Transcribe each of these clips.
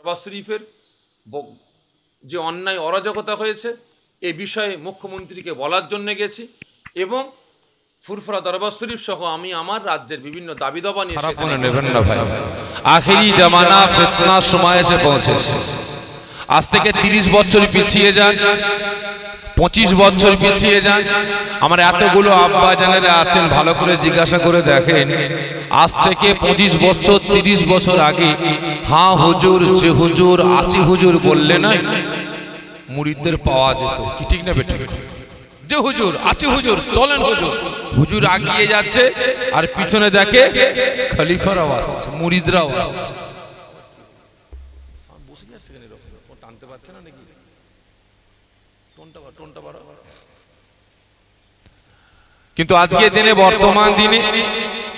দরবার শরীফের যে অন্যায় অরাজকতা হয়েছে এই বিষয়ে মুখ্যমন্ত্রীকে বলার জন্য গেছি এবং ফুরফুরা দরবার শরীফ সহ আমি আমার রাজ্যের বিভিন্ন দাবি দাবা নিয়ে খারাপ মনে নেবেন না ভাই, আখেরি জামানা ফিতনার সময় এসে পৌঁছেছে। আজ থেকে 30 বছর পিছিয়ে যান, 25 বছর পিছিয়ে যান, আমার এতগুলো আব্বা জানেরা আছেন, ভালো করে জিজ্ঞাসা করে দেখেন আজ থেকে 25 বছর 30 বছর আগে হ্যাঁ হুজুর, যে হুজুর, আছি হুজুর বললে না মুরিদদের পাওয়া যেত, কি ঠিক না বেঠিক? যে হুজুর, আছি হুজুর, চলেন হুজুর, হুজুর আগিয়ে যাচ্ছে আর পিছনে দেখে খলিফারাও আসছে, মুরিদরাও আসছে। বসে যাচ্ছে কেন এরকম? টানতে পারছে না নাকি? কিন্তু আজকে দিনে, বর্তমান দিনে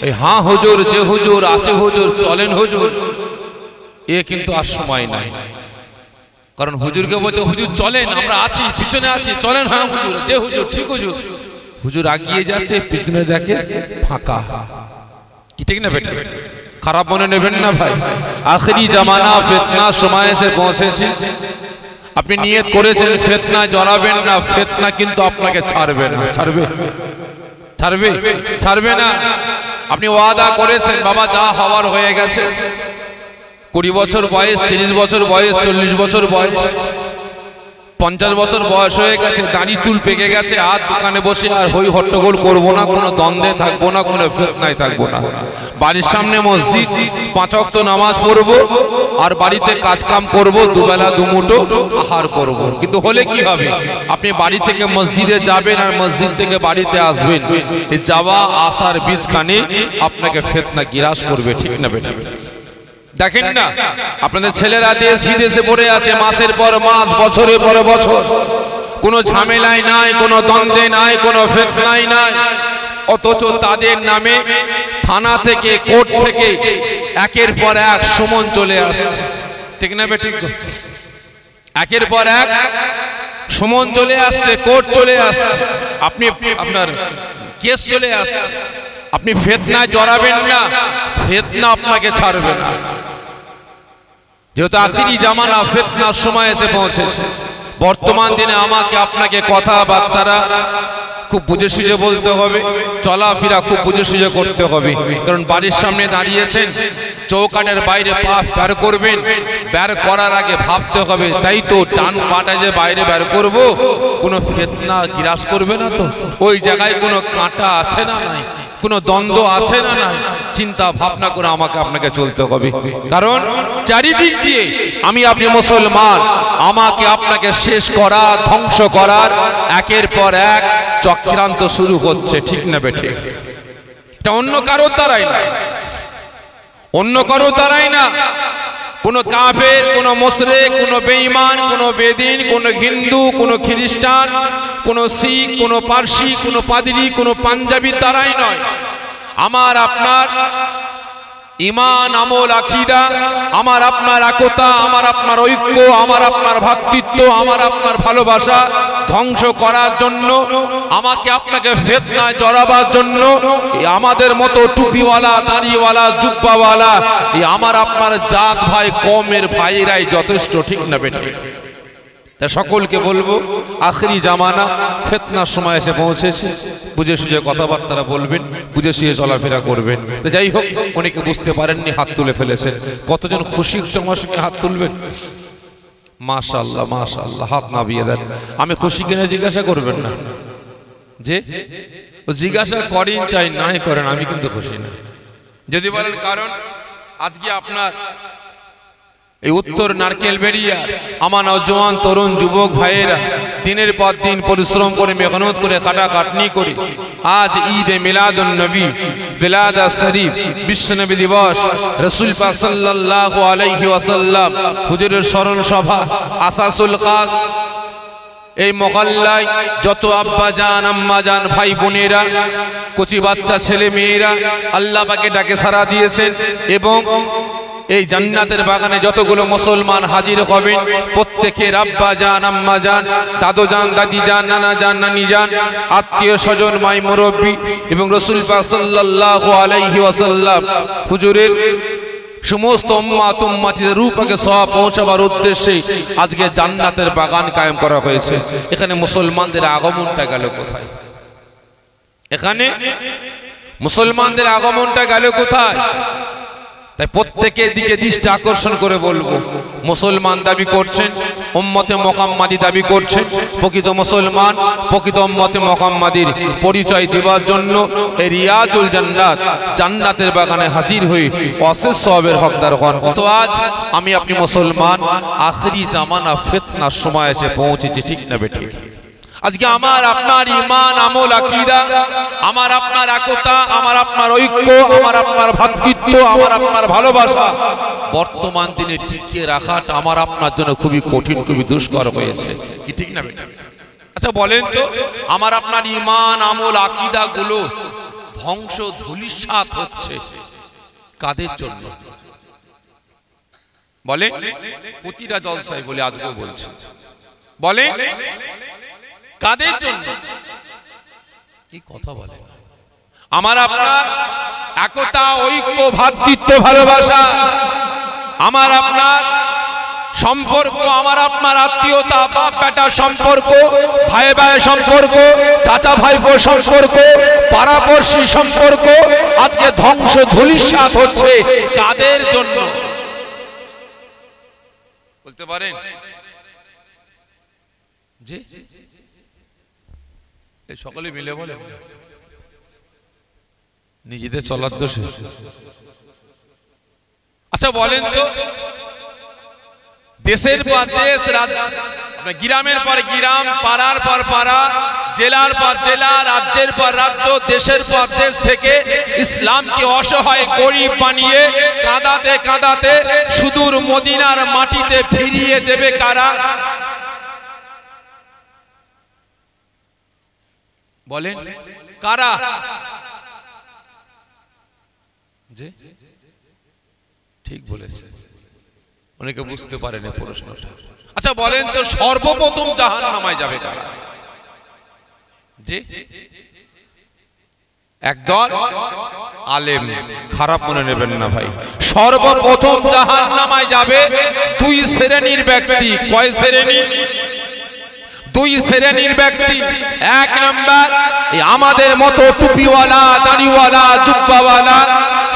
এই হ্যাঁ হুজুর, যে হুজুর, আছে হুজুর, চলেন হুজুর, এ কিন্তু আর সময় নাই। কারণ হুজুরকে বলতে হুজুর চলেন, আমরা আছি, পিছনে আছি, চলেন, হ্যাঁ হুজুর, যে হুজুর, ঠিক হুজুর, হুজুর আগিয়ে যাচ্ছে, পিছনে দেখে ফাঁকা, কি ঠিক না বেটা? খারাপ মনে নেবেন না ভাই, আখেরি জামানা ফিতনা সময় এসে পৌঁছেছে। আপনি নিয়ত করেছেন ফিতনা জড়াবেন না, ফিতনা কিন্তু আপনাকে ছাড়বে না। ছাড়বে? ছাড়বে? ছাড়বে না। আপনি ওয়াদা করেছেন বাবা যা হওয়ার হয়ে গেছে, 20 বছর বয়স, 30 বছর বয়স, 40 বছর বয়স, 50 বছর বয়স হয়ে গেছে, দাড়ি চুল পেকে গেছে, আর দোকানে বসে আর হই হট্টগোল করবো না, কোনো দ্বন্দ্বে থাকবো না, কোনো ফিতনায় থাকবো না, বাড়ির সামনে মসজিদ, 5 ওয়াক্ত নামাজ পড়বো আর বাড়িতে কাজ কাম করবো, দুবেলা দুমুঠো আহার করব। কিন্তু হলে কি হবে? আপনি বাড়ি থেকে মসজিদে যাবেন আর মসজিদ থেকে বাড়িতে আসবেন, এই যাওয়া আসার বীজখানে আপনাকে ফিতনা গিরাস করবে, ঠিক না বেঠিক? দেখেন না আপনাদের ছেলেরা দেশ বিদেশে পড়ে আছে, মাসের পর মাস, বছরের পর বছর, কোনো ঝামেলায় নাই, কোনো দ্বন্দ্বে নাই, কোনো ফিতনায় নাই, অথচ তাদের নামে থানা থেকে, কোর্ট থেকে একের পর এক সমন চলে আসছে, ঠিক না বেঠিক? একের পর এক সমন চলে আসছে, কোর্ট চলে আসছে, আপনি আপনার কেস চলে আসছে। আপনি ফিতনায় জড়াবেন না, ফিতনা আপনাকে ছাড়বে না। যেহেতু আখেরি জামানা ফিতনার সময় এসে পৌঁছেছে, বর্তমান দিনে আমাকে আপনাকে কথাবার্তা খুব বুঝে সুঝে বলতে হবে, চলাফেরা খুব বুঝে সুঝে করতে হবে। কারণ বাড়ির সামনে দাঁড়িয়েছেন, চৌকাঠের বাইরে পা বের করবেন, বের করার আগে ভাবতে হবে তাই তো ডান পাটা যে বাইরে বের করব, কোনো ফিতনা গ্রাস করবে না তো, ওই জায়গায় কোনো কাঁটা আছে না নাই, কোনো দ্বন্দ্ব আছে না নাই, চিন্তা ভাবনা করে আমাকে আপনাকে চলতে হবে। কারণ চারিদিক দিয়ে আমি আপনি মুসলমান, আমাকে আপনাকে শেষ করা, ধ্বংস করার একের পর এক চক্রান্ত শুরু হচ্ছে, ঠিক না বেঠিক? এটা অন্য কারোর দ্বারাই না, অন্য কারোর দ্বারাই না। কোন কাফের, কোন মুশরিক, কোন বেঈমান, কোন বেদিন, কোন হিন্দু, কোন খ্রিস্টান, কোন শিখ, কোন পারসি, কোন পাদ্রী, কোন পাঞ্জাবির দ্বারাই নয়। আমার আপনার ঈমান, আমল, আকীদা, আমার আপনার একতা, আমার আপনার ঐক্য, আমার আপনার ভ্রাতৃত্ব, আমার আপনার ভালোবাসা ধ্বংস করার জন্য, আমাকে আপনাকে ফিতনায় জড়াবার জন্য আমাদের মতো টুপিওয়ালা, দাড়িওয়ালা, জুব্বাওয়ালা, আমার আপনার জাত ভাই, কমের ভাইরাই যথেষ্ট, ঠিক না বেঠিক? তা সকলকে বলবো আখেরি জামানা ফিতনার সময় এসে পৌঁছেছে, বুঝে সুঝে কথাবার্তা বলবেন, বুঝে সুঝে চলাফেরা করবেন। তো যাই হোক, অনেকে বুঝতে পারেননি, হাত তুলে ফেলেছেন। কতজন খুশি আমার সঙ্গে হাত তুলবেন? মাশাআল্লাহ, মাশাআল্লাহ, হাত নামিয়ে দেন। আমি খুশি কিনা জিজ্ঞাসা করবেন না, যে জিজ্ঞাসা করেন চাই নাই করেন, আমি কিন্তু খুশি না। যদি বলেন কারণ আজকে আপনার এই উত্তর নারকেল বেরিয়া আমার নওজওয়ান তরুণ যুবক ভাইয়েরা দিনের পর দিন পরিশ্রম করে, মেহনত করে, খাটাখাটনি করে আজ ঈদে মিলাদুন নবী, বিলাদা শরীফ, বিশ্বনবী দিবস, রাসূল পাক সাল্লাল্লাহু আলাইহি ওয়াসাল্লাম হুজুরের স্মরণ সভা, আসাসুল কাস, এই মহল্লায় যত আব্বা জান, আম্মা জান, ভাই বোনেরা, কচি বাচ্চা ছেলে মেয়েরা আল্লাহ পাকে ডাকে সাড়া দিয়েছেন এবং এই জান্নাতের বাগানে যতগুলো মুসলমান হাজির হবেন, প্রত্যেকের আব্বা জান, আম্মা জান, দাদু জান, দাদি জান, নানা জান, নানি জান, আত্মীয় স্বজন, মাই মুরব্বী এবং রাসূল পাক সাল্লাল্লাহু আলাইহি ওয়াসাল্লাম হুজুরের সমস্ত উম্মাত উম্মাতিদের রূপকে সওয়াব পৌঁছাবার উদ্দেশ্যে আজকে জান্নাতের বাগান কায়েম করা হয়েছে। এখানে মুসলমানদের আগমনটা গেল কোথায়? এখানে মুসলমানদের আগমনটা গেল কোথায়? তাই প্রত্যেকের দিকে দৃষ্টি আকর্ষণ করে বলবো, মুসলমান দাবি করছেন, উম্মতে মুহাম্মাদি দাবি করছেন, প্রকৃত মুসলমান প্রকৃত উম্মতে মুহাম্মাদির পরিচয় দেওয়ার জন্য এই রিয়াজুল জান্নাত জান্নাতের বাগানে হাজির হয়ে অশেষ সওয়াবের হকদার হন। তো আজ আমি আপনি মুসলমান, আখেরি জামানা ফিতনার সময় এসে পৌঁছেছে, ঠিক না বেঠিক? আজকে আমার আপনার ঈমান, আমল, আকীদা, আমার আপনার একতা, আমার আপনার ঐক্য, আমার আপনার ভ্রাতৃত্ব, আমার আপনার ভালোবাসা বর্তমান দিনে টিকিয়ে রাখাটা আমার আপনার জন্য খুবই কঠিন, খুবই দুষ্কর হয়েছে, কি ঠিক না বেটা? আচ্ছা বলেন তো, আমার আপনার ঈমান, আমল, আকীদা গুলো ধ্বংস ধূলিসাৎ হচ্ছে কাদের জন্য? বলে প্রতিটা জলসায় বলে, আজকেও বলছি, বলে কাদের জন্য? এই কথা বলে আমার আপনার একতা, ঐক্য, ভ্রাতৃত্ব, ভালোবাসা, আমার আপনার সম্পর্ক, আমার আপনার আত্মীয়তা, বাপ বেটা সম্পর্ক, ভাই ভাই সম্পর্ক, চাচা ভাইপো সম্পর্ক, পাড়াপড়শি সম্পর্ক আজকে ধ্বংস ধূলিসাৎ হচ্ছে কাদের জন্য? বলতে পারেন? জি সকলে মিলে বলে নিজেদের চলার দোষে। আচ্ছা বলেন তো, দেশের পর দেশ, গ্রামের পর গ্রাম, পাড়ার পর পাড়া, জেলার পর জেলা, রাজ্যের পর রাজ্য, দেশের পর দেশ থেকে ইসলামকে অসহায় গরিব বানিয়ে কাঁদাতে কাঁদাতে সুদূর মদিনার মাটিতে ফিরিয়ে দেবে কারা? বলেন কারা? ঠিক বলেছে, অনেকে বুঝতে পারেন প্রশ্নটা। আচ্ছা বলেন তো, সর্বপ্রথম জাহান্নামে যাবে কারা? জি একদল আলেম, খারাপ মনে নেবেন না ভাই। সর্বপ্রথম জাহান্নামে যাবে দুই শ্রেণীর ব্যক্তি। কয় শ্রেণী? দুই শ্রেণীর ব্যক্তি। এক নাম্বার, আমাদের মতো টুপিওয়ালা, দাড়িওয়ালা, জুব্বাওয়ালা,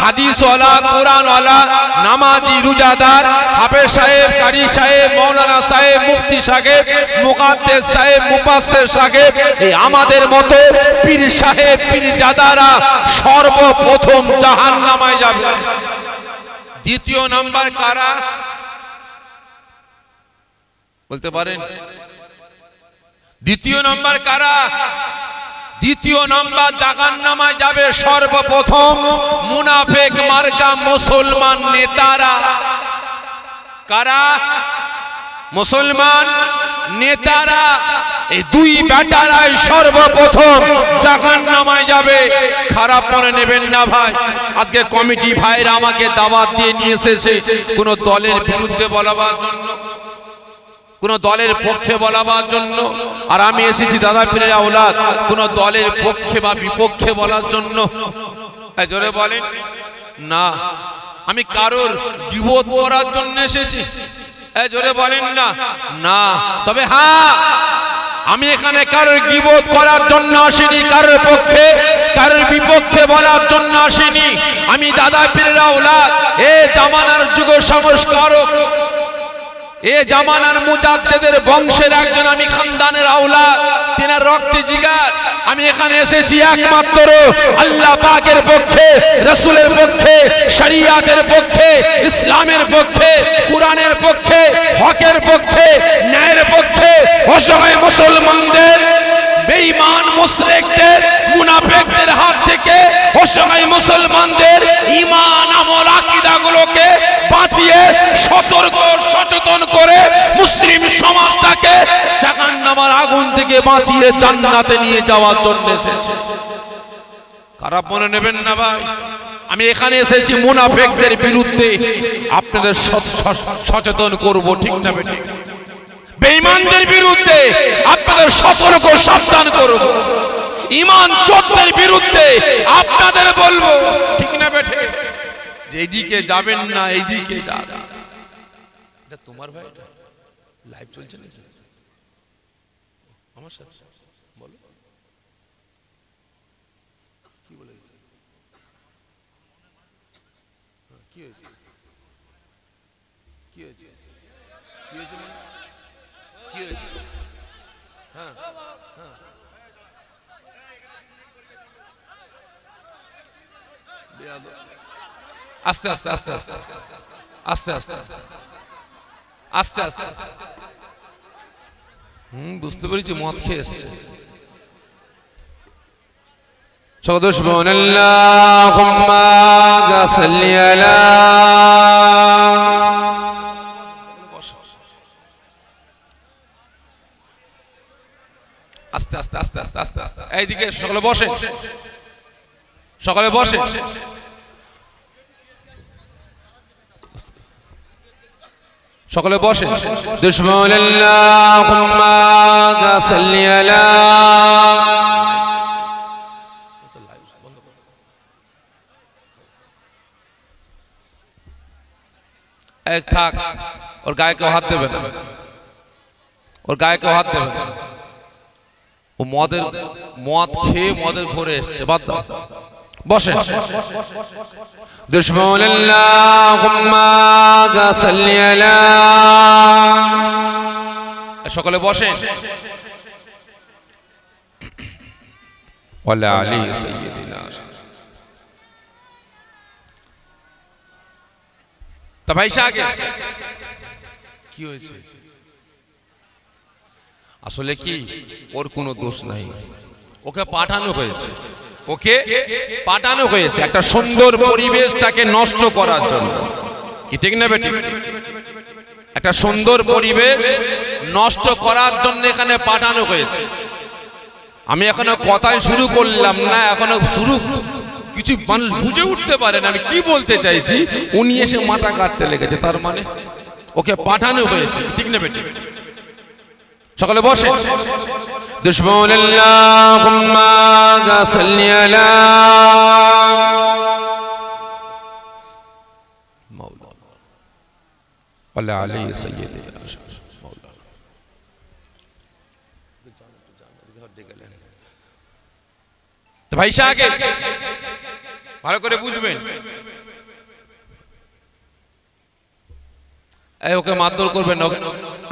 হাদিসওয়ালা, কোরআনওয়ালা, নামাজি, রোজাদার, হাফেজ সাহেব, কারি সাহেব, মাওলানা সাহেব, মুফতি সাহেব, মুকাদ্দেস সাহেব, মুফাসসির সাহেব, এই আমাদের মতো পীর সাহেব, পীরজাদারা সর্বপ্রথম জাহান্নামে যাবে। দ্বিতীয় নাম্বার কারা? বলতে পারেন? দ্বিতীয় নাম্বার কারা? দ্বিতীয় নাম্বার জাহান্নামে যাবে সর্বপ্রথম মুনাফিক মার্কা মুসলমান নেতারা। কারা? মুসলমান নেতারা। এই দুই বেটারাই সর্বপ্রথম জাহান্নামে যাবে। খারাপ মনে নেবেন না ভাই, আজকে কমিটি ভাইরা আমাকে দাওয়াত দিয়ে নিয়ে এসেছে কোন দলের বিরুদ্ধে বলাবার জন্য, কোন দলের পক্ষে বলাবার জন্য, আর আমি এসেছি দাদা পীরের আওলাদ কোন দলের পক্ষে বা বিপক্ষে বলার জন্য। জোরে বলেন না। আমি কারোর গীবত করার জন্য এসেছি? জোরে বলেন না। না। তবে হ্যাঁ, আমি এখানে কারোর গীবত করার জন্য আসিনি, কারোর পক্ষে কারোর বিপক্ষে বলার জন্য আসিনি। আমি দাদা পীরের আওলাদ, এ জামানার যুগ সংস্কারক, এ জামানার মুজাদ্দিদের বংশের একজন আমি, খানদানের আওলাদ, তিনার রক্তে জিগার। আমি এখানে এসেছি একমাত্র আল্লাহ পাকের পক্ষে, রাসূলের পক্ষে, শরিয়াতের পক্ষে, ইসলামের পক্ষে, কোরআনের পক্ষে, হকের পক্ষে, ন্যায়ের পক্ষে, অসহায় মুসলমানদের, বেঈমান মুশরিকদের, মুনাফিকদের হাত থেকে অসহায় মুসলমানদের ঈমান, আমল, আকীদাগুলোকে বাঁচিয়ে সতর্ক সচেতন করে মুসলিম সমাজটাকে জাহান্নামের আগুন থেকে বাঁচিয়ে জান্নাতে নিয়ে যাওয়ার জন্য এসেছে। খারাপ মনে নেবেন না ভাই, আমি এখানে এসেছি মুনাফিকদের বিরুদ্ধে আপনাদের সচেতন করব, ঠিক না বেঠিক? বেঈমানদের বিরুদ্ধে আপনাদের সতর্ক সাবধান করব, ঈমান চোরদের বিরুদ্ধে আপনাদের বলবো, ঠিক না বেঠিক? যে এইদিকে যাবেন না, এইদিকে যান। এটা তোমার ভাই, এটা লাইভ চলছে নাকি আমার সাথে? বলো কি বলে, কি হয়েছে, কি হয়েছে, কি হয়েছে, কি হয়েছে? হ্যাঁ হ্যাঁ, আস্তে আস্তে আস্তে আস্তে আস্তে আস্তে আস্তে আস্তে, বুঝতে পেরেছি মদ খেয়ে এসছে। সুবহানাল্লাহুম্মা সাল্লি আলা, আস্তে আস্তে আস্তে আস্তে আস্তে আস্তে, এইদিকে সকলে বসে, সকলে বসে, সকলে বসে। দুশমনাল্লাহুম্মা সাল্লি আলা, এক থাক, ওর গায়ে কেউ হাত দেবে না, ওর গায়ে কেউ হাত দেবে না। ও মদ খেয়ে মদের ঘরে এসছে, বাদ দাও, বসে। দুশমনাল্লাহুম্মা সাল্লি আলা, সকলে বসেন। ওয়ালা আলী সাইয়্যিদিনা। তা ভাই সাহেব কি হয়েছে? আসলে কি ওর কোনো দোষ নাই, ওকে পাঠানো হয়েছে, ওকে পাঠানো হয়েছে একটা সুন্দর পরিবেশটাকে নষ্ট করার জন্য, কি ঠিক না বেটি? একটা সুন্দর পরিবেশ নষ্ট করার জন্য এখানে পাঠানো হয়েছে। আমি এখনো কথাই শুরু করলাম না, এখনো শুরু কিছু মানুষ বুঝে উঠতে পারে না আমি কি বলতে চাইছি, উনি এসে মাথা কাটতে লেগেছে, তার মানে ওকে পাঠানো হয়েছে, ঠিক না বেটি? সকলে বসে। দুশমনাল্লাহুম্মা সাল্লি আলা মাওলানা ওয়ালা আলী সাইয়্যিদিনা মাওলানা। তো ভাই সাহেব ভালো করে বুঝবেন, ওকে মারধর করবেন না।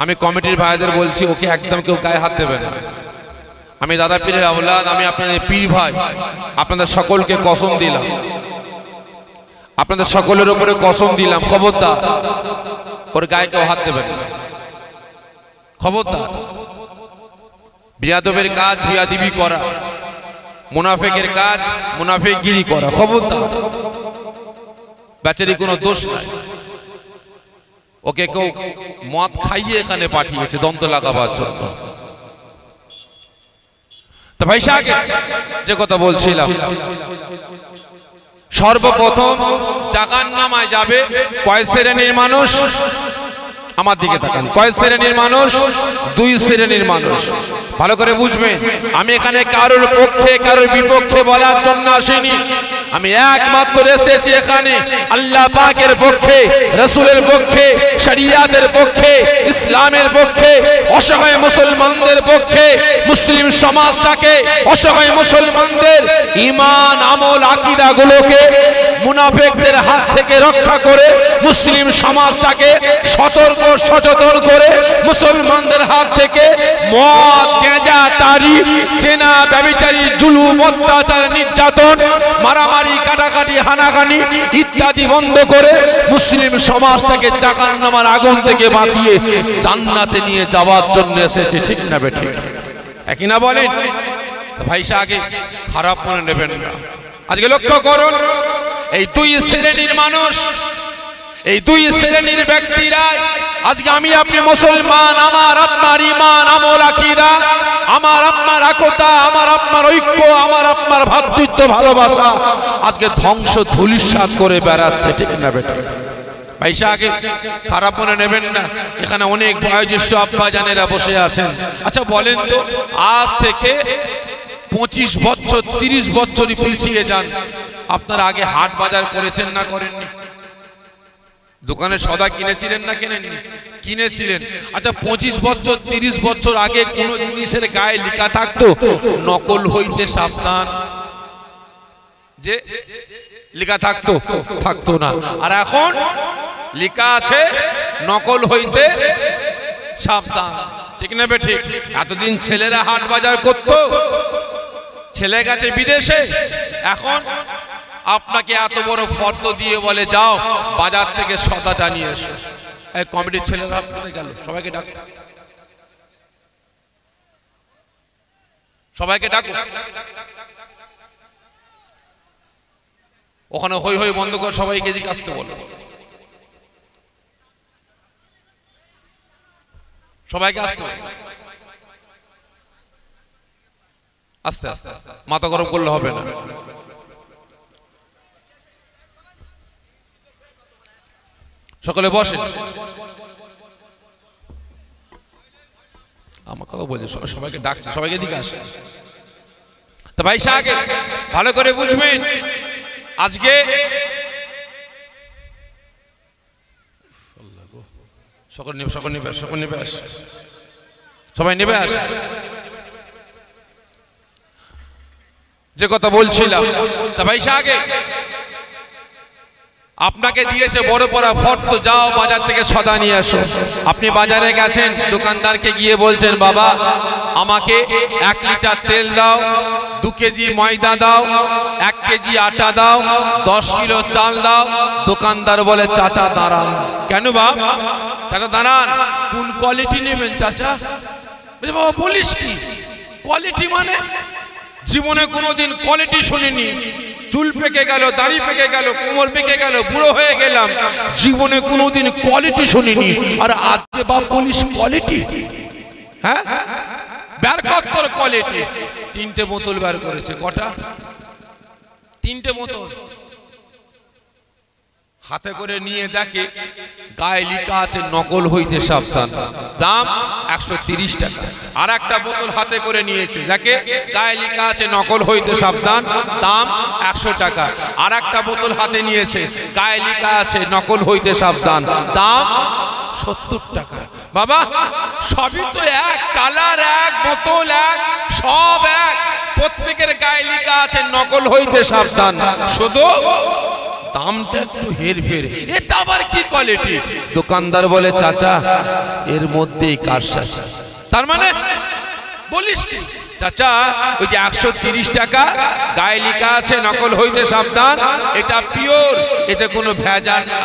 আমি কমিটির ভাইদের বলছি, ওকে একদম কেউ গায়ে হাত দেবে না। আমি দাদা পীরের আওলাদ, আমি আপনাদের পীর ভাই, আপনাদের সকলকে কসম দিলাম, আপনাদের সকলের উপরে কসম দিলাম, খবরদার ওর গায়ে কেউ হাত দেবেন না, খবরদার। বিয়াদবের কাজ বিয়াদিবি করা, মুনাফিকের কাজ মুনাফিকগিরি করা, খবরদার। বেচারি কোনো দোষ নাই, ওকে কেউ মদ খাইয়ে এখানে পাঠিয়েছে দ্বন্দ্ব লাগাবার জন্য। তো ভাই সাহেব যে কথা বলছিলাম, সর্বপ্রথম জাহান্নামে যাবে কয় শ্রেণীর মানুষ? আমার দিকে তাকান, কয় শ্রেণীর মানুষ? দুই শ্রেণীর মানুষ। ভালো করে বুঝবেন, আমি এখানে কারোর পক্ষে কারোর বিপক্ষে বলার জন্য আসিনি, আমি একমাত্র এসেছি এখানে আল্লাহ পাকের পক্ষে, রাসূলের পক্ষে, শরিয়াতের পক্ষে, ইসলামের পক্ষে, অসহায় মুসলমানদের পক্ষে, মুসলিম সমাজটাকে, অসহায় মুসলমানদের ঈমান আমল আকীদা গুলোকে মুনাফিকদের হাত থেকে রক্ষা করে মুসলিম সমাজটাকে সতর্ক সচেতন করে মুসলমানদের হাত থেকে মদ গাঁজা তারি চেনা ব্যভিচারী জুলুম অত্যাচার নির্যাতন মারামারি কাটাকাটি হানাহানি ইত্যাদি বন্ধ করে মুসলিম সমাজটাকে জাহান্নামের আগুন থেকে বাঁচিয়ে জান্নাতে নিয়ে যাওয়ার জন্য এসেছে, ঠিক না বেঠিক? একই না বলেন? ভাই সাহেব খারাপ মনে নেবেন না। আজকে লক্ষ্য করুন, এই দুই শ্রেণীর মানুষ, এই দুই শ্রেণীর ব্যক্তিরা আজকে আমি আপনি মুসলমান, আমার আপনার ঈমান আমল আকীদা, আমার আপনার একতা, আমার আপনার ঐক্য, আমার আপনার ভ্রাতৃত্ব ভালোবাসা আজকে ধ্বংস ধূলিসাৎ করে বেড়াচ্ছে, ঠিক না বেঠিক? ভাই সাহেব খারাপ মনে নেবেন না, এখানে অনেক বয়োজ্যেষ্ঠ আব্বা জানেরা বসে আছেন। আচ্ছা বলেন তো, আজ থেকে 25 বছর 30 বছরই পিছিয়ে যান, আপনারা আগে হাট বাজার করেছেন না করেননি? দোকানে সদা কিনেছিলেন না কেনেননি? কিনেছিলেন। আচ্ছা 25 বছর 30 বছর আগে কোন জিনিসের গায়ে লেখা থাকতো নকল হইতে সাবধান? যে লেখা থাকতো? থাকতো না। আর এখন লেখা আছে নকল হইতে সাবধান, ঠিক না বে ঠিক? এতদিন ছেলেরা হাট বাজার করতো, ছেলে গেছে বিদেশে, এখন আপনাকে এত বড় ফর্দ দিয়ে বলে যাও বাজার থেকে সদাটা নিয়ে এসো। এই কমিটির ছেলেরা আপনাদের গেল, সবাইকে ডাকো, সবাইকে ডাকো। ওখানে হই হই বন্ধ করে সবাইকে এদিকে আসতে বলো, সবাইকে আসতে বলো। আস্তে আস্তে, মাথা গরম করলে হবে না। সকলে বসে। আমার কথা বলছে, সবাইকে ডাকছে, সবাইকে দিকে আসে। তো ভাই সাহেব ভালো করে বুঝবেন, আজকে সকল নিবে, সকল নিবে, সকল নিবে আসে, সবাই নেবে আসে। যে কথা বলছিলাম, তা ভাই সাহেব আপনাকে দিয়েছে বড় বড় ফর্দ, যাও বাজার থেকে সদা নিয়ে আসো। আপনি বাজারে গেছেন, দোকানদারকে গিয়ে বলছেন বাবা আমাকে 1 লিটার তেল দাও, 2 কেজি ময়দা দাও, 1 কেজি আটা দাও, 10 কিলো চাল দাও। দোকানদার বলে চাচা দাঁড়ান। কেন বাপ? চাচা দাঁড়ান, কোন কোয়ালিটি নেবেন চাচা? বাবা বলিস কি কোয়ালিটি মানে? জীবনে কোনোদিন কোয়ালিটি শুনিনি। চুল পেকে গেল, দাড়ি পেকে গেল, কোমর পেকে গেল, বুড়ো হয়ে গেলাম, জীবনে কোনোদিন কোয়ালিটি শুনিনি। আর আজকে বাপ বলিস কোয়ালিটি? হ্যাঁ, বের কর তোর কোয়ালিটি। 3টে বোতল বের করেছে। কটা? 3টে বোতল। হাতে করে নিয়ে দেখে গায়ে লেখা আছে নকল হইতে সাবধান, দাম 130 টাকা। আর একটা বোতল হাতে করে নিয়েছে, দেখে গায়ে লেখা আছে নকল হইতে সাবধান, দাম 100 টাকা। আর একটা বোতল হাতে নিয়েছে, গায়ে লেখা আছে নকল হইতে সাবধান, দাম 70 টাকা। বাবা সবই তো এক, কালার এক, বোতল এক, সব এক, প্রত্যেকের গায়ে লেখা আছে নকল হইতে সাবধান, শুধু দামটা একটু হেরফের। এটা আবার কি কোয়ালিটি? দোকানদার বলে চাচা এর মধ্যেই কারসাজি। তার মানে বলিস কি চাচা? ওই যে 130 টাকা গায়ে লেখা আছে নকল হইতে সাবধান, এটা পিওর, এতে কোনো ভেজাল না।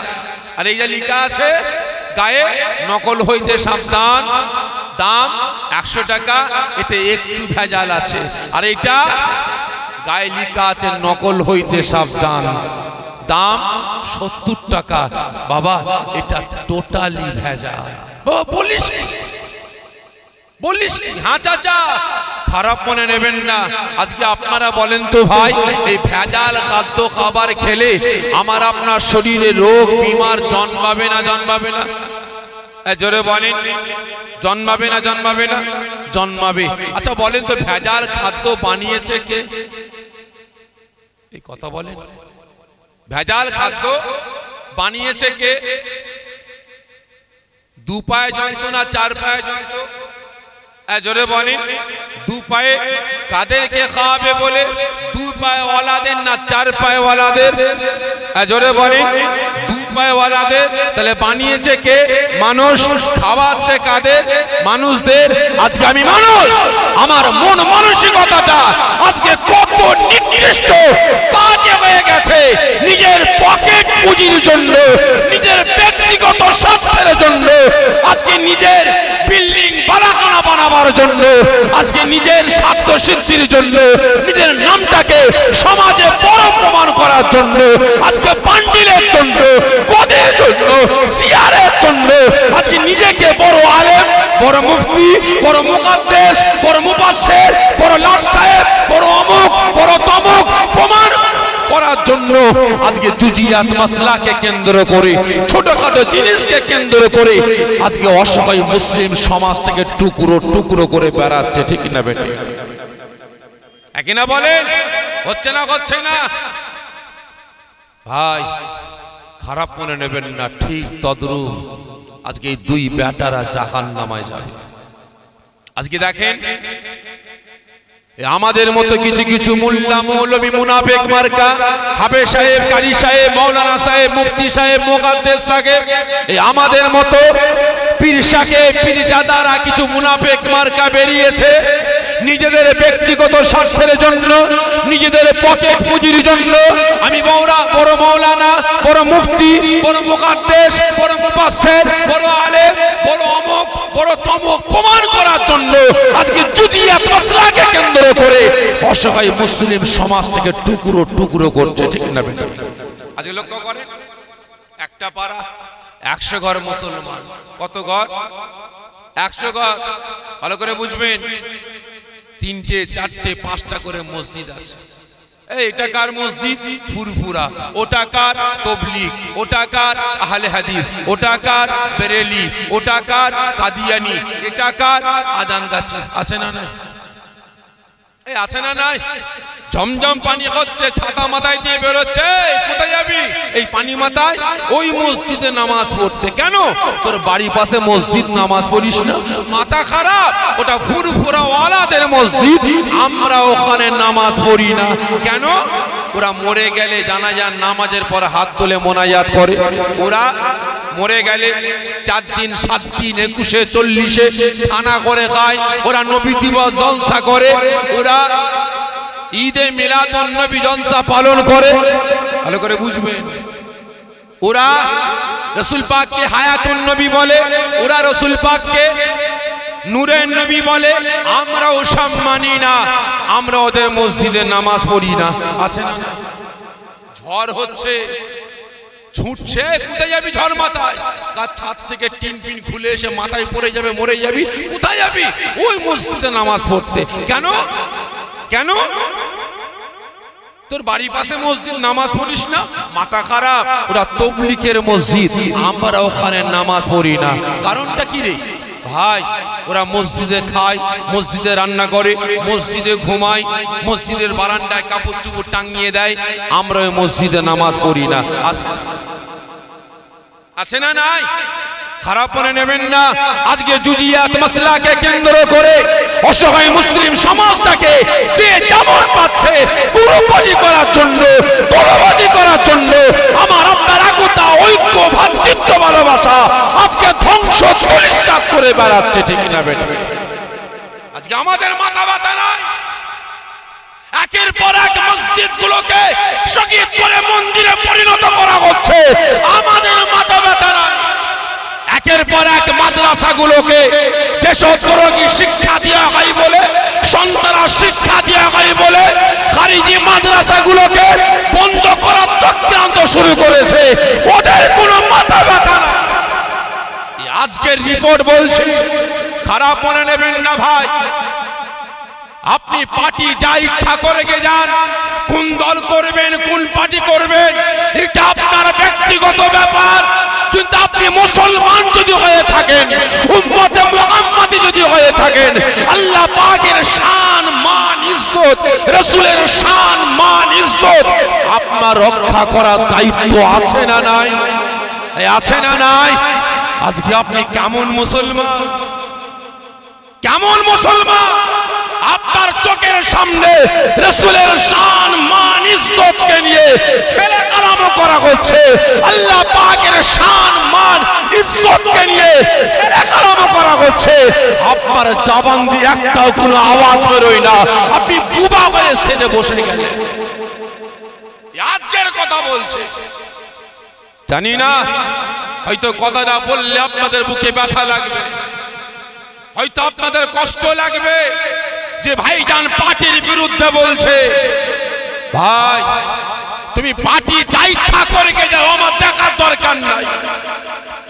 আর এই যে লেখা আছে গায়ে নকল হইতে সাবধান, দাম 100 টাকা, এতে একটু ভেজাল আছে। আর এটা গায়ে লেখা আছে নকল হইতে সাবধান, দাম 70 টাকা। বাবা এটা টোটালি ভেজাল। বলিস বলিস? হ্যাঁ চাচা, খারাপ মনে নেবেন না। আজকে আপনারা বলেন তো ভাই, এই ভেজাল খাদ্য খাবার খেলে আমার আপনার শরীরে রোগ বিমার জন্মাবে না জন্মাবে না? জোরে বলেন, জন্মাবে না জন্মাবে না? জন্মাবে। আচ্ছা বলেন তো ভেজাল খাদ্য বানিয়েছে কে? এই কথা বলেন, ভেজাল খাদ্য বানিয়েছে কে? 2 পায়ে যন্ত্রণা 4 পায়ে যন্ত্র? জোরে বলেন, 2 পায়ে কাদেরকে খাওয়াবে বলে? 2 পায়ে ওয়ালাদের না 4 পায়ে ওয়ালাদের? জোরে বলেন, 2 পায়ে ওয়ালাদের। তাহলে বানিয়েছে কে? মানুষ। খাওয়াচ্ছে কাদের? মানুষদের। আজকে আমি মানুষ, আমার মন মানসিকতাটা আজকে কত নিকৃষ্ট বাজে হয়ে গেছে। নিজের পকেট পুঁজির জন্য, নিজের ব্যক্তিগত স্বার্থের জন্য, আজকে নিজের বিল্ডিং বাড়াখানা বানাবার জন্য, আজকে নিজের স্বার্থ সিদ্ধির জন্য, নিজের নামটাকে সমাজে বড় প্রমাণ করার জন্য, আজকে বান্ডিলের জন্য, পদের জন্য, চেয়ারের জন্য, আজকে নিজেকে বড় আলেম, বড় মুফতি, বড় মুকাদ্দেস, বড় মুফাসসির, বড় লাট সাহেব, বড় অমুক, বড় তমুক প্রমাণ করার জন্য আজকে জুজিয়াত মাসলাকে কেন্দ্র করে, ছোটখাটো জিনিসকে কেন্দ্র করে আজকে অসহায় মুসলিম সমাজটাকে টুকরো টুকরো করে বেড়াচ্ছে। ঠিক না বেটে? একই না বলেন? হচ্ছে না হচ্ছে না? ভাই খারাপ মনে নেবেন না, ঠিক তদ্রূপ আজকে এই দুই বেটারা জাহান্নামায় যাবে। আজকে দেখেন আমাদের মতো কিছু কিছু মোল্লা মৌলবী মুনাফিক মার্কা হাফেজ সাহেব, কারি সাহেব, মাওলানা সাহেব, মুফতি সাহেব, মুকাদ্দেস সাহেব, এই আমাদের মতো পীর সাহেব, পীরজাদারা কিছু মুনাফিক মার্কা বেরিয়েছে নিজেদের ব্যক্তিগত স্বার্থের জন্য, নিজেদের পকেট পুঁজির জন্য। আমি বড় মাওলানা, বড় মুফতি, বড় মুকাদ্দেস, বড় মুফাসসির, বড় আলেম, বড় অমুক, বড় তমুক প্রমাণ করার জন্য আজকে জুজিয়াত মাসলাকে কেন্দ্র করে অসহায় মুসলিম সমাজ থেকে টুকরো টুকরো করছে, ঠিক না বেটা? আজকে লক্ষ্য করেন, একটা পাড়া 100 ঘর মুসলমান। কত ঘর? 100 ঘর। ভালো করে বুঝবেন, 3টে 4টে 5টা করে মসজিদ আছে। এটা কার মসজিদ? ফুরফুরা। ওটা কার? তবলিগ। ওটা কার? আহলে হাদিস। ওটা কার? বেরেলি। ওটা কার? কাদিয়ানি। এটা কার? আজান গাছি। আছে না নাই? আছে না নাই? ঝমঝম পানি হচ্ছে, ছাতা মাথায় দিয়ে বেরোচ্ছে, কোথায় যাবি? এই পানি মাথায় ওই মসজিদে নামাজ পড়তে। কেন? তোর বাড়ির পাশে মসজিদ, নামাজ পড়িস না? মাথা খারাপ? ওটা ফুরফুরা ওয়ালাদের মসজিদ, আমরা ওখানে নামাজ পড়ি না। কেন? ওরা মরে গেলে জানাজার নামাজের পর হাত তুলে মোনাজাত করে। ওরা মরে গেলে 4 দিন 7 দিন 21-এ 40-এ খানা করে খায়। ওরা নবী দিবস জলসা করে। ওরা ঈদে মিলাদুন নবী জলসা পালন করে। ভালো করে বুঝবেন, ওরা রাসূল পাককে হায়াতুন নবী বলে, ওরা রাসূল পাককে নূরের নবী বলে। আমরা ওসব মানি না, আমরা ওদের মসজিদে নামাজ পড়ি না। আছে না? ঝড় হচ্ছে, ছুটছে, কোথায় যাবি? ঝড় মাথায়। কার ছাদ থেকে টিন ফিন খুলে এসে মাথায় পড়ে যাবে, মরে যাবি। কোথায় যাবি? ওই মসজিদে নামাজ পড়তে। কেন? কেন? তোর বাড়ির পাশে মসজিদ, নামাজ পড়িস না? মাথা খারাপ? ওরা তবলিগের মসজিদ, আমরা ওখানে নামাজ পড়ি না। কারণটা কি রে ভাই? ওরা মসজিদে খায়, মসজিদে রান্না করে, মসজিদে ঘুমায়, মসজিদের বারান্দায় কাপড় চুপড় টাঙিয়ে দেয়। আমরা ওই মসজিদে নামাজ পড়ি না। আছে না নাই? খারাপ মনে নেবেন না। আজকে জুজিয়াত মাসলাকে কেন্দ্র করে অসহায় মুসলিম সমাজটাকে যে যেমন পাচ্ছে কুরুবাজি করার জন্য, দলবাজি করার জন্য আমার আপনার একতা, ঐক্য, ভ্রাতৃত্ব, ভালোবাসা আজকে ধ্বংস ধূলিসাৎ করে বেড়াচ্ছে, ঠিক না বেটা? আজকে আমাদের মাথা ব্যথা নাই। একের পর এক মসজিদগুলোকে শহীদ করে মন্দিরে পরিণত করা হচ্ছে, আমাদের মাথা ব্যথা নাই। একের পর এক মাদ্রাসাগুলোকে দেশদ্রোহী শিক্ষা দেওয়া হয় বলে, সন্ত্রাস শিক্ষা দেওয়া হয় বলে খারিজি মাদ্রাসাগুলোকে বন্ধ করার চক্রান্ত শুরু করেছে। ওদের কোনো মাথা ব্যথা না। আজকের রিপোর্ট বলছে, খারাপ মনে নেবেন না ভাই, আপনি পার্টি যা ইচ্ছা করে গে যান, কোন দল করবেন, কোন পার্টি করবেন, এটা আপনার ব্যক্তিগত ব্যাপার। কিন্তু আপনি মুসলমান যদি হয়ে থাকেন, উম্মতে মুহাম্মাদি যদি হয়ে থাকেন, আল্লাহ পাকের শান মান ইজ্জত, রাসূলের শান মান ইজ্জত আপনার রক্ষা করার দায়িত্ব আছে না নাই? আছে না নাই? আজকে আপনি কেমন মুসলমান? কেমন মুসলমান? আপনার চোখের সামনে রাসূলের শান মান ইজ্জতকে নিয়ে ছেলে কালাম করা হচ্ছে, আল্লাহ পাকের শান মান ইজ্জতকে নিয়ে ছেলে কালাম করা হচ্ছে। আপনার জবান দিয়ে একটাও কোনো আওয়াজ বেরোয় না, আপনি বুবা হয়ে সেজে বসে গেলেন। আজকের কথা বলছে, জানি না, হয়তো কথা না বললে আপনাদের বুকে ব্যথা লাগবে, হয়তো আপনাদের কষ্ট লাগবে যে ভাইজান পার্টির বিরুদ্ধে বলছে। ভাই, তুমি পার্টি যা ইচ্ছা করে গে যাও, আমার দেখার দরকার নাই।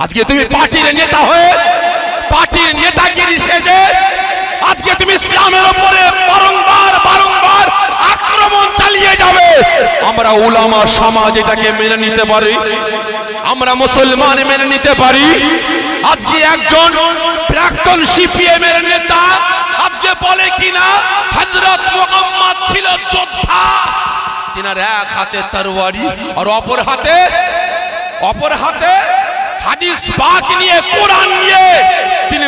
আজকে তুমি পার্টির নেতা হয়ে, পার্টির নেতাগিরি সেজে আজকে তুমি ইসলামের উপরে বারংবার বারংবার আক্রমণ চালিয়ে যাবে। আমরা উলামা সমাজ এটাকে মেনে নিতে পারি, আমরা মুসলমান মেনে নিতে পারি। আজকে একজন প্রাক্তন সিপিএম এর নেতা আজকে বলে কিনা হযরত মুহাম্মদ ছিল যোদ্ধা, তিনার এক হাতে তরবারি আর অপর হাতে অপর হাতে হাদিস পাক নিয়ে, কোরআন নিয়ে তিনি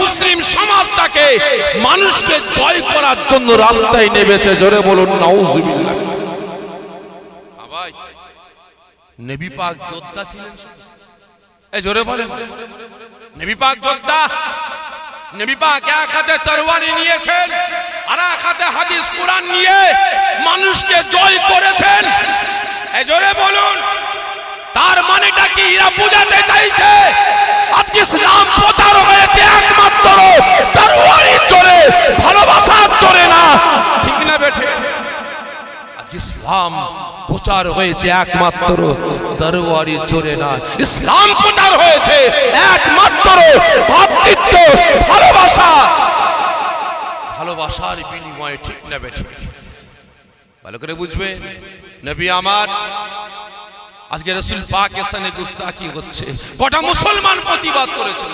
মুসলিম সমাজটাকে, মানুষকে জয় করার জন্য রাস্তায় নেমেছে। জোরে বলুন নাউজুবিল্লাহ। ভাই, নবী পাক যোদ্ধা ছিলেন, এই জোরে বলেন, নবী পাক যোদ্ধা। নবী পাক এক হাতে তরবারি নিয়েছেন আর এক হাতে হাদিস কোরআন নিয়ে মানুষকে জয় করেছেন। এই জোরে বলুন। তার মানেটা কি? এরা বুঝাতে চাইছে আজকে ইসলাম প্রচার হয়েছে একমাত্র তরবারির জোরে, ভালোবাসার জোরে না। ঠিক না বেঠে? আজকে ইসলাম প্রচার হয়েছে একমাত্র তরবারির জোরে না। ইসলাম প্রচার হয়েছে একমাত্র ভ্রাতৃত্ব, ভালোবাসা, ভালোবাসার বিনিময়ে। ঠিক না বেঠে? ভালো করে বুঝবেন। নবী আমার, আজকে রাসূল পাকের সামনে গুস্তাখি হচ্ছে। কটা মুসলমান প্রতিবাদ করেছেন,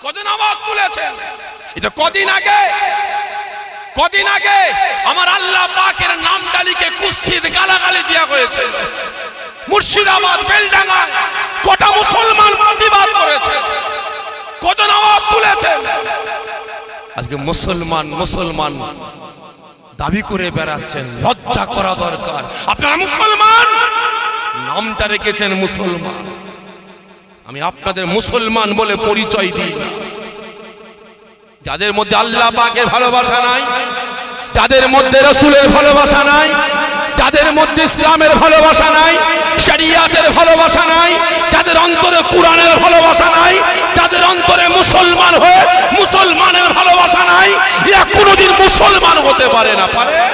কদিন আওয়াজ তুলেছেন। এটা কদিন আগে আমার আল্লাহ পাকের নামটা লিখে কুৎসিত গালাগালি দেওয়া হয়েছে। মুর্শিদাবাদ, বেলডাঙ্গা কটা মুসলমান প্রতিবাদ করেছে, কজন আওয়াজ তুলেছেন। আজকে মুসলমান দাবি করে বেড়াচ্ছেন, লজ্জা করা দরকার। আপনারা মুসলমান, নামটা রেখেছেন মুসলমান। আমি আপনাদের মুসলমান বলে পরিচয় দিই। যাদের মধ্যে আল্লাহ পাকের ভালোবাসা নাই, যাদের মধ্যে রাসূলের ভালোবাসা নাই, যাদের মধ্যে ইসলামের ভালোবাসা নাই, শরিয়াতের ভালোবাসা নাই, যাদের অন্তরে কোরআনের ভালোবাসা নাই, যাদের অন্তরে মুসলমান হয়ে মুসলমানের ভালোবাসা নাই, এরা কোনোদিন মুসলমান হতে পারে না। পারে না।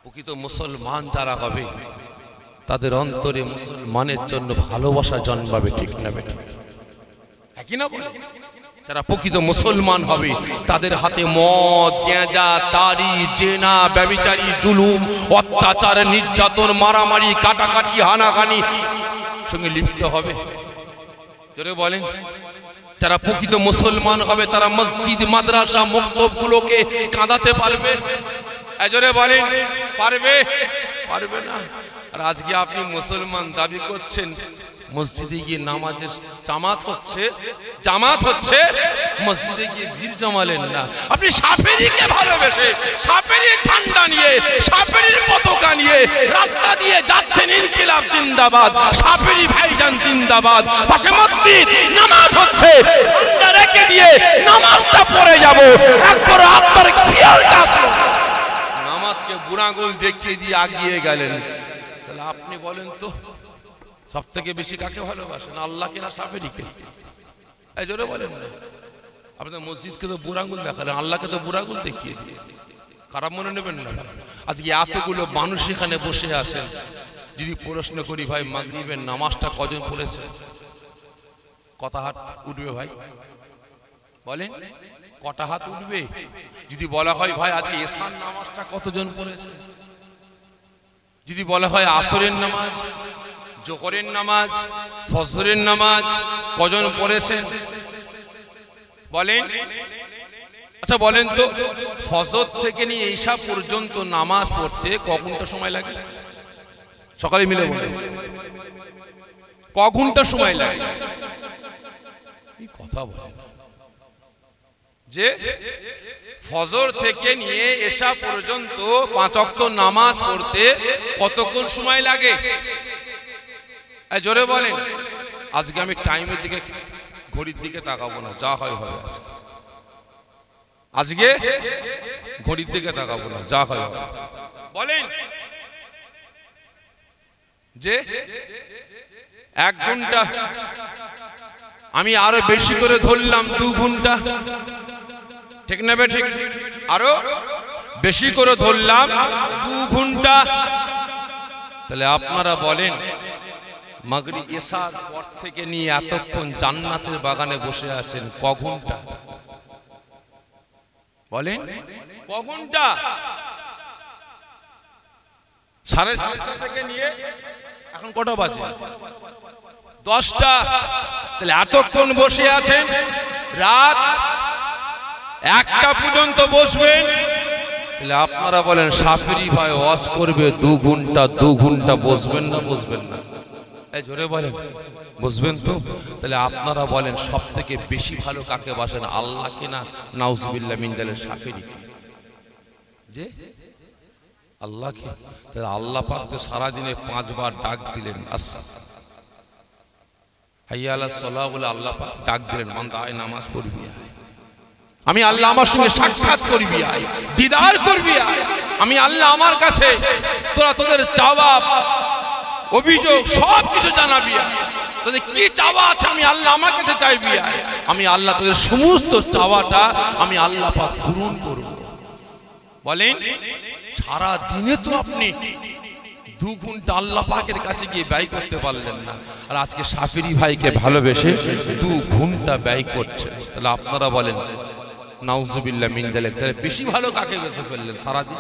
প্রকৃত মুসলমান যারা হবে তাদের অন্তরে মুসলমানের জন্য ভালোবাসা জন্মাবে। ঠিক না বেটা? একই না বলে? যারা প্রকৃত মুসলমান হবে তাদের হাতে মদ, গাঁজা, তারি, জেনা, ব্যভিচারী, জুলুম, অত্যাচার, নির্যাতন, মারামারি, কাটাকাটি, হানাহানি সঙ্গে লিপ্ত হবে। জোরে বলেন। যারা প্রকৃত মুসলমান হবে তারা মসজিদ, মাদ্রাসা, মক্তবগুলোকে কাঁদাতে পারবে। জোরে বলেন, পারবে? পারবে না। আর আজকে আপনি মুসলমান দাবি করছেন, মসজিদে গিয়ে নামাজের জামাত হচ্ছে, মসজিদে গিয়ে ভিড় জমালেন না। আপনি সাপেরিকে ভালোবেসে, সাপেরি ঝান্ডা নিয়ে, সাপেরির পতাকা নিয়ে রাস্তা দিয়ে যাচ্ছেন, ইনকিলাব জিন্দাবাদ, সাপেরি ভাইজান জিন্দাবাদ। পাশে মসজিদ, নামাজ হচ্ছে, ঝান্ডা রেখে দিয়ে নামাজটা পড়ে যাব। একবার আপনার খেয়ালটা আসলো, নামাজকে বুড়াগুল দেখিয়ে দিয়ে আগিয়ে গেলেন। তাহলে আপনি বলেন তো সব থেকে বেশি কাকে ভালোবাসেন, আল্লাহকে না সাপেরিকে? এই জোরে বলেন না। আপনার মসজিদকে তো বুড়াগুল দেখালেন, আল্লাহকে তো বুড়াগুল দেখিয়ে দিয়ে। খারাপ মনে নেবেন না। আজকে এতগুলো মানুষ এখানে বসে আছেন, যদি প্রশ্ন করি ভাই মাগরিবের নামাজটা কজন পড়েছে, কটা হাত উঠবে ভাই? বলেন, কটা হাত উঠবে? যদি বলা হয় ভাই আজকে এশার নামাজটা কতজন পড়েছে, যদি বলা হয় আসরের নামাজ, জোহরের নামাজ, ফজরের নামাজ কজন পড়েছেন বলেন? আচ্ছা বলেন তো, ফজর থেকে নিয়ে ঈশা পর্যন্ত নামাজ পড়তে ক ঘন্টা সময় লাগে? সকালে মিলে বলেন, ক ঘন্টা সময় লাগে? এই কথা বলেন যে ফজর থেকে নিয়ে ঈশা পর্যন্ত 5 ওয়াক্ত নামাজ পড়তে কতক্ষণ সময় লাগে? জোরে বলেন। আজকে আমি টাইমের দিকে, ঘড়ির দিকে তাকাবো না, যা হয় হবে। আজকে ঘড়ির দিকে তাকাবো না, যা হয় হবে। বলেন যে 1 ঘন্টা, আমি আরো বেশি করে ধরলাম 2 ঘন্টা, ঠিক না? ঠিক। আরো বেশি করে ধরলাম 2 ঘন্টা। তাহলে আপনারা বলেন মাগরিব এশার পর থেকে নিয়ে এতক্ষণ জান্নাতের বাগানে বসে আছেন, ক ঘন্টা? বলেন, ক ঘন্টা? 7:30 থেকে নিয়ে এখন কটা বাজে? 10টা। তাহলে এতক্ষণ বসে আছেন, রাত 1টা পর্যন্ত বসবেন, তাহলে আপনারা বলেন শাফিঈ ভাই ওয়াজ করবে 2 ঘন্টা বসবেন না বসবেন না? এই জোরে বলেন, বুঝবেন তো? তাহলে আপনারা বলেন সব থেকে বেশি ভালো কাকে বাসেন, আল্লাহকে না নাউজুবিল্লাহ মিন যালিক শাফিঈকে? যে আল্লাহকে। তাহলে আল্লাহ পাক তো সারাদিনে 5 বার ডাক দিলেন, হাইয়া আলাস সালাহ বলে আল্লাহ পাক ডাক দিলেন, বান্দা আয় নামাজ পড়বি আয়, আমি আল্লাহ আমার সঙ্গে সাক্ষাৎ করবি আয়, দিদার করবি আয়, আমি আল্লাহ আমার কাছে তোরা তোদের চাওয়া অভিযোগ সব কিছু জানাবি আয়, তোদের কি চাওয়া আছে আমি আল্লাহ আমার কাছে চাইবি আয়, আমি আল্লাহ তোদের সমস্ত চাওয়াটা আমি আল্লাহ পাক পূরণ করব। বলেন সারা দিনে তো আপনি 2 ঘন্টা আল্লাহ পাকের কাছে গিয়ে ব্যয় করতে পারলেন না, আর আজকে শাফিঈ ভাইকে ভালোবেসে 2 ঘন্টা ব্যয় করছে। তাহলে আপনারা বলেন নাউজুবিল্লাহ মিন যালিক, তাহলে বেশি ভালো কাকে বেসে ফেললেন সারাদিন?